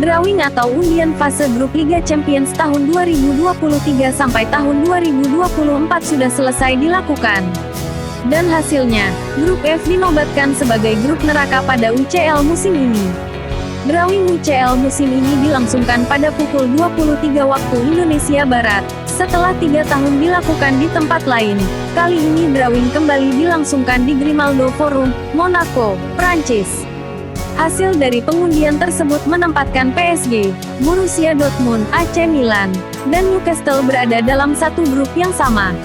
Drawing atau undian fase grup Liga Champions tahun 2023 sampai tahun 2024 sudah selesai dilakukan. Dan hasilnya, grup F dinobatkan sebagai grup neraka pada UCL musim ini. Drawing UCL musim ini dilangsungkan pada pukul 23 waktu Indonesia Barat, setelah 3 tahun dilakukan di tempat lain. Kali ini drawing kembali dilangsungkan di Grimaldo Forum, Monaco, Prancis. Hasil dari pengundian tersebut menempatkan PSG, Borussia Dortmund, AC Milan, dan Newcastle berada dalam satu grup yang sama,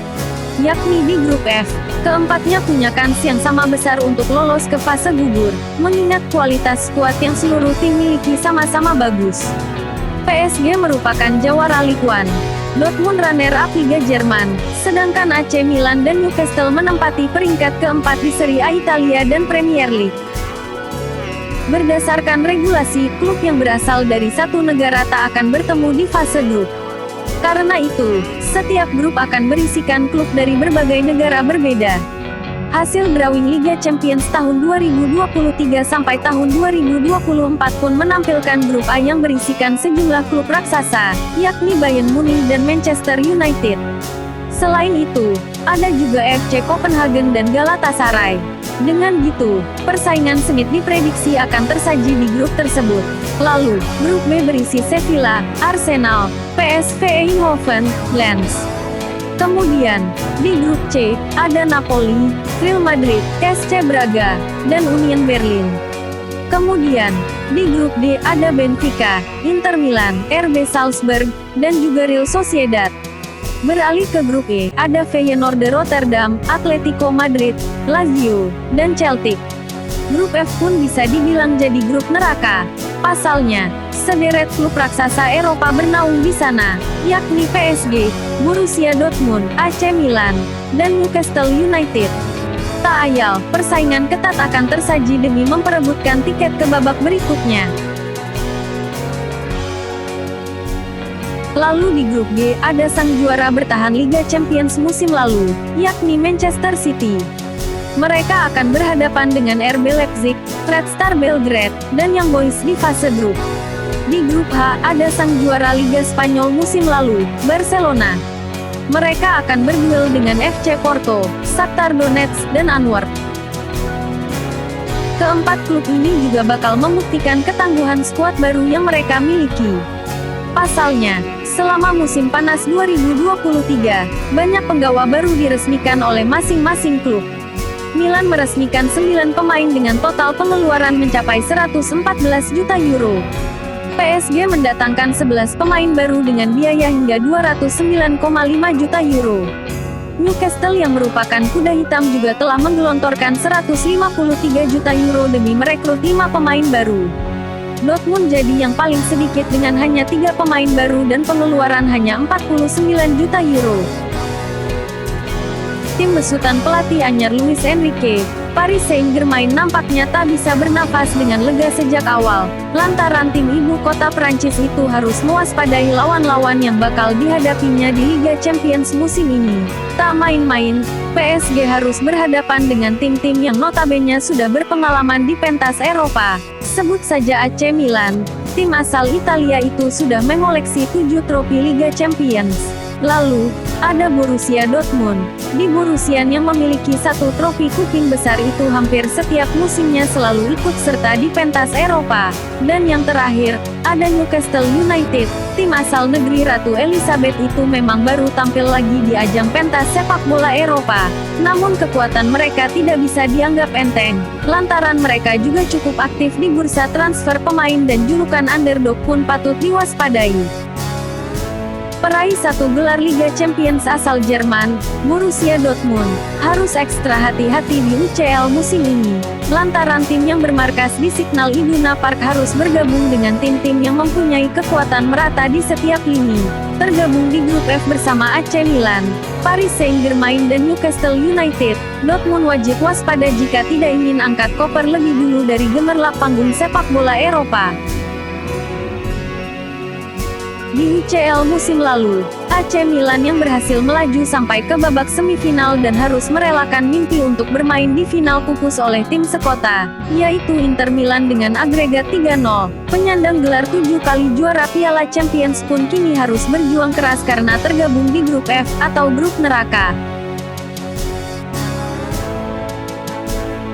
yakni di grup F. Keempatnya punya kans yang sama besar untuk lolos ke fase gugur, mengingat kualitas skuad yang seluruh tim miliki sama-sama bagus. PSG merupakan jawara Ligue 1, Dortmund runner-up Liga Jerman, sedangkan AC Milan dan Newcastle menempati peringkat keempat di Serie A Italia dan Premier League. Berdasarkan regulasi, klub yang berasal dari satu negara tak akan bertemu di fase grup. Karena itu, setiap grup akan berisikan klub dari berbagai negara berbeda. Hasil drawing Liga Champions tahun 2023 sampai tahun 2024 pun menampilkan grup A yang berisikan sejumlah klub raksasa, yakni Bayern Munich dan Manchester United. Selain itu, ada juga FC Copenhagen dan Galatasaray. Dengan gitu, persaingan sengit diprediksi akan tersaji di grup tersebut. Lalu, grup B berisi Sevilla, Arsenal, PSV Eindhoven, Lens. Kemudian, di grup C, ada Napoli, Real Madrid, SC Braga, dan Union Berlin. Kemudian, di grup D ada Benfica, Inter Milan, RB Salzburg, dan juga Real Sociedad. Beralih ke grup E, ada Feyenoord Rotterdam, Atletico Madrid, Lazio, dan Celtic. Grup F pun bisa dibilang jadi grup neraka. Pasalnya, sederet klub raksasa Eropa bernaung di sana, yakni PSG, Borussia Dortmund, AC Milan, dan Newcastle United. Tak ayal, persaingan ketat akan tersaji demi memperebutkan tiket ke babak berikutnya. Lalu di grup G, ada sang juara bertahan Liga Champions musim lalu, yakni Manchester City. Mereka akan berhadapan dengan RB Leipzig, Red Star Belgrade, dan Young Boys di fase grup. Di grup H, ada sang juara Liga Spanyol musim lalu, Barcelona. Mereka akan berduel dengan FC Porto, Shakhtar Donetsk, dan Antwerp. Keempat klub ini juga bakal membuktikan ketangguhan skuad baru yang mereka miliki. Pasalnya, selama musim panas 2023, banyak penggawa baru diresmikan oleh masing-masing klub. Milan meresmikan 9 pemain dengan total pengeluaran mencapai 114 juta euro. PSG mendatangkan 11 pemain baru dengan biaya hingga 209,5 juta euro. Newcastle yang merupakan kuda hitam juga telah menggelontorkan 153 juta euro demi merekrut 5 pemain baru. Dortmund jadi yang paling sedikit dengan hanya 3 pemain baru dan pengeluaran hanya 49 juta euro. Tim besutan pelatih anyar Luis Enrique, Paris Saint-Germain nampaknya tak bisa bernafas dengan lega sejak awal, lantaran tim ibu kota Prancis itu harus mewaspadai lawan-lawan yang bakal dihadapinya di Liga Champions musim ini. Tak main-main, PSG harus berhadapan dengan tim-tim yang notabene sudah berpengalaman di pentas Eropa. Sebut saja AC Milan, tim asal Italia itu sudah mengoleksi 7 trofi Liga Champions. Lalu, ada Borussia Dortmund. Di Borussia yang memiliki 1 trofi kuping besar itu hampir setiap musimnya selalu ikut serta di pentas Eropa. Dan yang terakhir, ada Newcastle United. Tim asal negeri Ratu Elizabeth itu memang baru tampil lagi di ajang pentas sepak bola Eropa. Namun kekuatan mereka tidak bisa dianggap enteng, lantaran mereka juga cukup aktif di bursa transfer pemain dan julukan underdog pun patut diwaspadai. Peraih 1 gelar Liga Champions asal Jerman, Borussia Dortmund, harus ekstra hati-hati di UCL musim ini, lantaran tim yang bermarkas di Signal Iduna Park harus bergabung dengan tim-tim yang mempunyai kekuatan merata di setiap lini. Tergabung di grup F bersama AC Milan, Paris Saint-Germain dan Newcastle United, Dortmund wajib waspada jika tidak ingin angkat koper lebih dulu dari gemerlap panggung sepak bola Eropa. Di UCL musim lalu, AC Milan yang berhasil melaju sampai ke babak semifinal dan harus merelakan mimpi untuk bermain di final pupus oleh tim sekota, yaitu Inter Milan dengan agregat 3-0. Penyandang gelar 7 kali juara Piala Champions pun kini harus berjuang keras karena tergabung di grup F, atau grup neraka.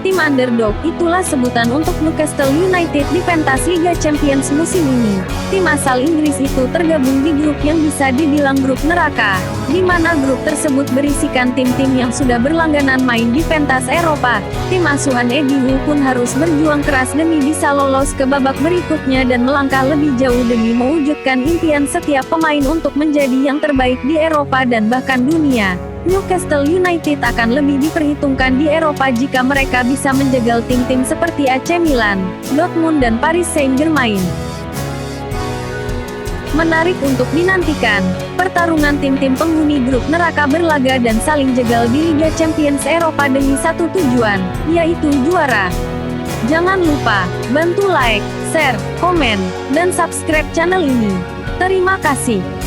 Tim underdog, itulah sebutan untuk Newcastle United di pentas Liga Champions musim ini. Tim asal Inggris itu tergabung di grup yang bisa dibilang grup neraka, di mana grup tersebut berisikan tim-tim yang sudah berlangganan main di pentas Eropa. Tim asuhan Eddie Howe pun harus berjuang keras demi bisa lolos ke babak berikutnya dan melangkah lebih jauh demi mewujudkan impian setiap pemain untuk menjadi yang terbaik di Eropa dan bahkan dunia. Newcastle United akan lebih diperhitungkan di Eropa jika mereka bisa menjegal tim-tim seperti AC Milan, Dortmund dan Paris Saint-Germain. Menarik untuk dinantikan, pertarungan tim-tim penghuni grup neraka berlaga dan saling jegal di Liga Champions Eropa demi satu tujuan, yaitu juara. Jangan lupa, bantu like, share, komen, dan subscribe channel ini. Terima kasih.